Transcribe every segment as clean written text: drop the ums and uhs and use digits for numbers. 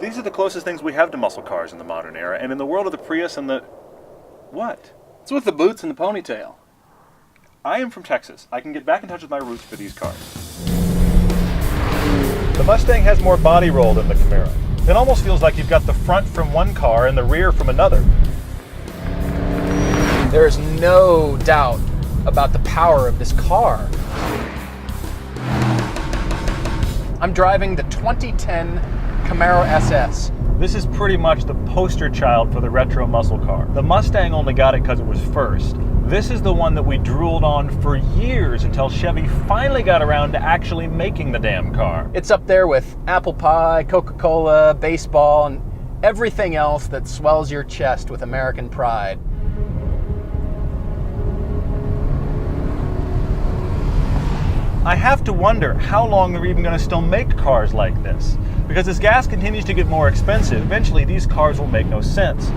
These are the closest things we have to muscle cars in the modern era, and in the world of the Prius and the... What? It's with the boots and the ponytail. I am from Texas. I can get back in touch with my roots for these cars. The Mustang has more body roll than the Camaro. It almost feels like you've got the front from one car and the rear from another. There is no doubt about the power of this car. I'm driving the 2010 Camaro SS. This is pretty much the poster child for the retro muscle car. The Mustang only got it because it was first. This is the one that we drooled on for years until Chevy finally got around to actually making the damn car. It's up there with apple pie, Coca-Cola, baseball, and everything else that swells your chest with American pride. I have to wonder how long they're even going to still make cars like this. Because as gas continues to get more expensive, eventually these cars will make no sense.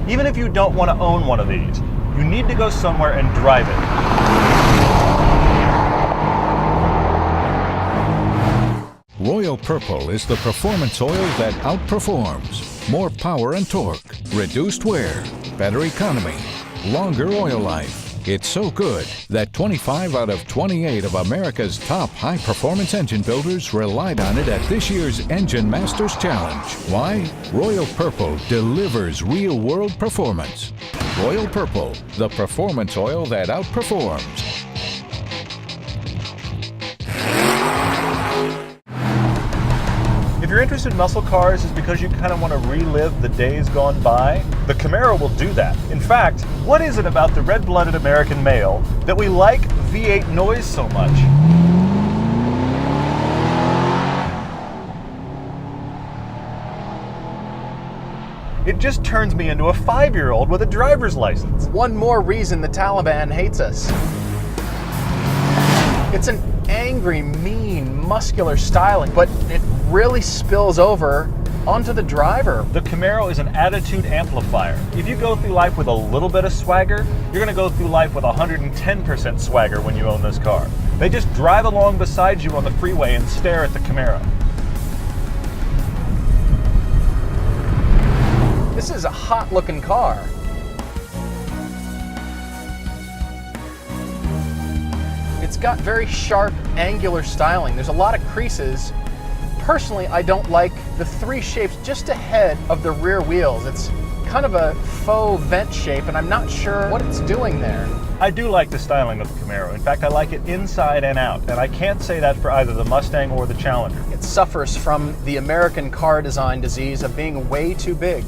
Even if you don't want to own one of these, you need to go somewhere and drive it. Royal Purple is the performance oil that outperforms. More power and torque, reduced wear, better economy, longer oil life. It's so good that 25 out of 28 of America's top high-performance engine builders relied on it at this year's Engine Masters Challenge. Why? Royal Purple delivers real-world performance. Royal Purple, the performance oil that outperforms. If you're interested in muscle cars, it's because you kind of want to relive the days gone by. The Camaro will do that. In fact, what is it about the red-blooded American male that we like V8 noise so much? It just turns me into a 5-year-old with a driver's license. One more reason the Taliban hates us. It's an angry, mean, muscular styling, but it really spills over onto the driver. The Camaro is an attitude amplifier. If you go through life with a little bit of swagger, you're going to go through life with 110% swagger when you own this car. They just drive along beside you on the freeway and stare at the Camaro. This is a hot-looking car. It's got very sharp, angular styling. There's a lot of creases. Personally, I don't like the 3 shapes just ahead of the rear wheels. It's kind of a faux vent shape, and I'm not sure what it's doing there. I do like the styling of the Camaro. In fact, I like it inside and out, and I can't say that for either the Mustang or the Challenger. It suffers from the American car design disease of being way too big.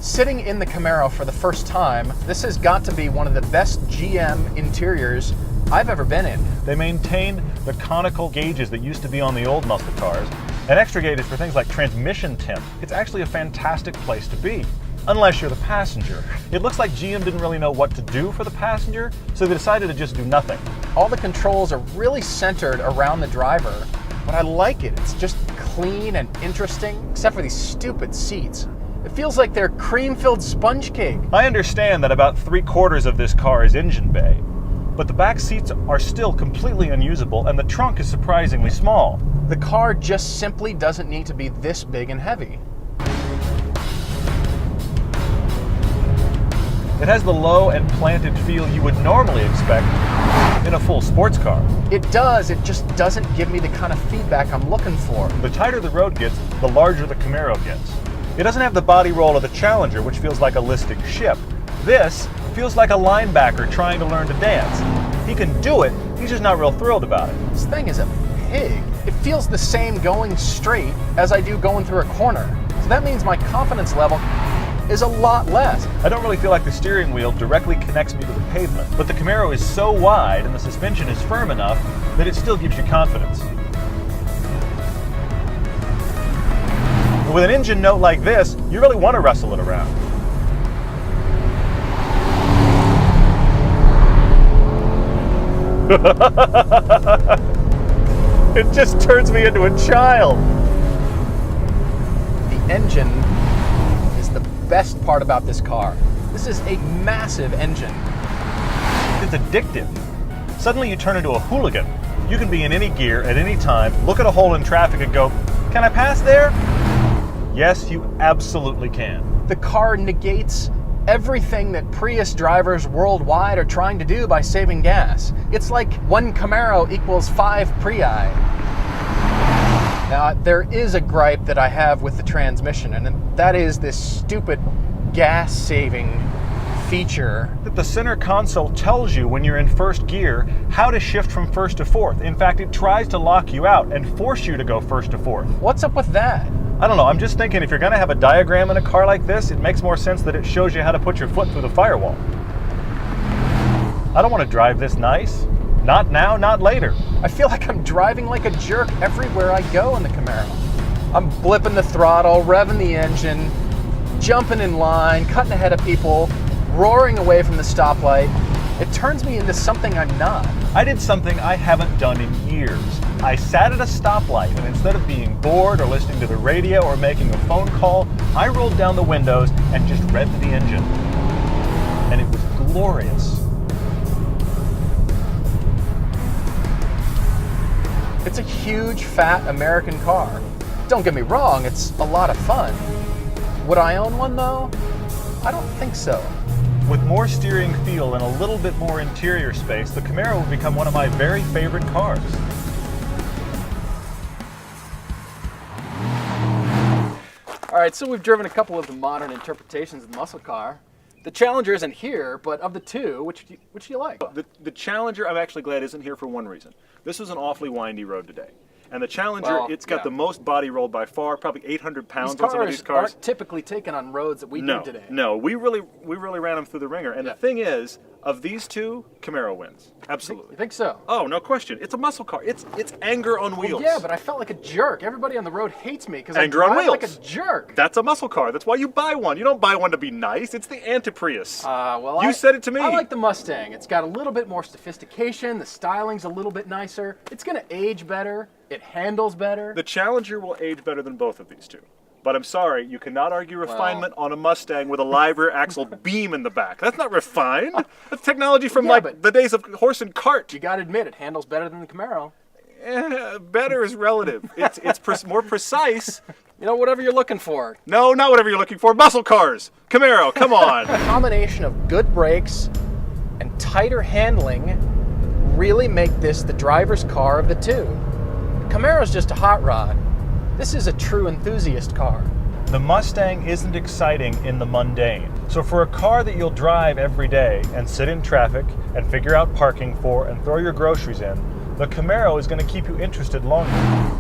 Sitting in the Camaro for the first time, this has got to be one of the best GM interiors I've ever been in. They maintain the conical gauges that used to be on the old muscle cars, and extra gauges for things like transmission temp. It's actually a fantastic place to be, unless you're the passenger. It looks like GM didn't really know what to do for the passenger, so they decided to just do nothing. All the controls are really centered around the driver, but I like it. It's just clean and interesting, except for these stupid seats. It feels like they're cream-filled sponge cake. I understand that about 3/4 of this car is engine bay, but the back seats are still completely unusable and the trunk is surprisingly small. The car just simply doesn't need to be this big and heavy. It has the low and planted feel you would normally expect in a full sports car. It does, it just doesn't give me the kind of feedback I'm looking for. The tighter the road gets, the larger the Camaro gets. It doesn't have the body roll of the Challenger, which feels like a listing ship. This feels like a linebacker trying to learn to dance. He can do it, he's just not real thrilled about it. This thing is a pig. It feels the same going straight as I do going through a corner. So that means my confidence level is a lot less. I don't really feel like the steering wheel directly connects me to the pavement, but the Camaro is so wide and the suspension is firm enough that it still gives you confidence. With an engine note like this, you really want to wrestle it around. It just turns me into a child. The engine is the best part about this car. This is a massive engine. It's addictive. Suddenly you turn into a hooligan. You can be in any gear at any time, look at a hole in traffic and go, "Can I pass there?" Yes, you absolutely can. The car negates everything that Prius drivers worldwide are trying to do by saving gas. It's like 1 Camaro equals 5 Prii. Now, there is a gripe that I have with the transmission, and that is this stupid gas-saving feature. That the center console tells you when you're in first gear how to shift from first to fourth. In fact, it tries to lock you out and force you to go first to fourth. What's up with that? I don't know, I'm just thinking if you're gonna have a diagram in a car like this, it makes more sense that it shows you how to put your foot through the firewall. I don't want to drive this nice. Not now, not later. I feel like I'm driving like a jerk everywhere I go in the Camaro. I'm blipping the throttle, revving the engine, jumping in line, cutting ahead of people, roaring away from the stoplight. It turns me into something I'm not. I did something I haven't done in years. I sat at a stoplight, and instead of being bored or listening to the radio or making a phone call, I rolled down the windows and just revved the engine. And it was glorious. It's a huge, fat American car. Don't get me wrong, it's a lot of fun. Would I own one though? I don't think so. With more steering feel and a little bit more interior space, the Camaro will become one of my very favorite cars. All right, so we've driven a couple of the modern interpretations of the muscle car. The Challenger isn't here, but of the two, which do you like? The Challenger, I'm actually glad isn't here for one reason. This was an awfully windy road today. And the Challenger, Well, it's got yeah. the most body roll by far, probably 800 pounds These on some of cars these cars. aren't typically taken on roads that we No, do today. no, we really ran them through the ringer. And Yeah. the thing is, of these two, Camaro wins. Absolutely. You think so? Oh, no question. It's a muscle car. It's anger on wheels. Yeah, but I felt like a jerk. Everybody on the road hates me because I Anger on drive like a wheels. jerk. That's a muscle car. That's why you buy one. You don't buy one to be nice. It's the anti-Prius. Well, You said it to me. I like the Mustang. It's got a little bit more sophistication. The styling's a little bit nicer. It's gonna age better. It handles better. The Challenger will age better than both of these two. But I'm sorry, you cannot argue refinement on a Mustang with a live rear axle beam in the back. That's not refined. That's technology from Yeah, but- the days of horse and cart. You gotta admit, it handles better than the Camaro. Better is relative. It's more precise. You know, whatever you're looking for. No, not whatever you're looking for. Muscle cars. Camaro, come on. A combination of good brakes and tighter handling really make this the driver's car of the two. Camaro's just a hot rod. This is a true enthusiast car. The Mustang isn't exciting in the mundane. So for a car that you'll drive every day and sit in traffic and figure out parking for and throw your groceries in, the Camaro is going to keep you interested longer.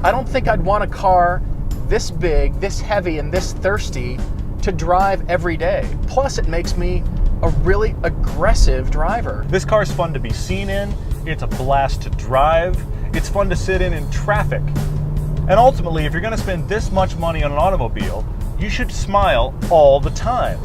I don't think I'd want a car this big, this heavy, and this thirsty to drive every day. Plus, it makes me a really aggressive driver. This car's fun to be seen in, it's a blast to drive, it's fun to sit in traffic. And ultimately, if you're going to spend this much money on an automobile, you should smile all the time.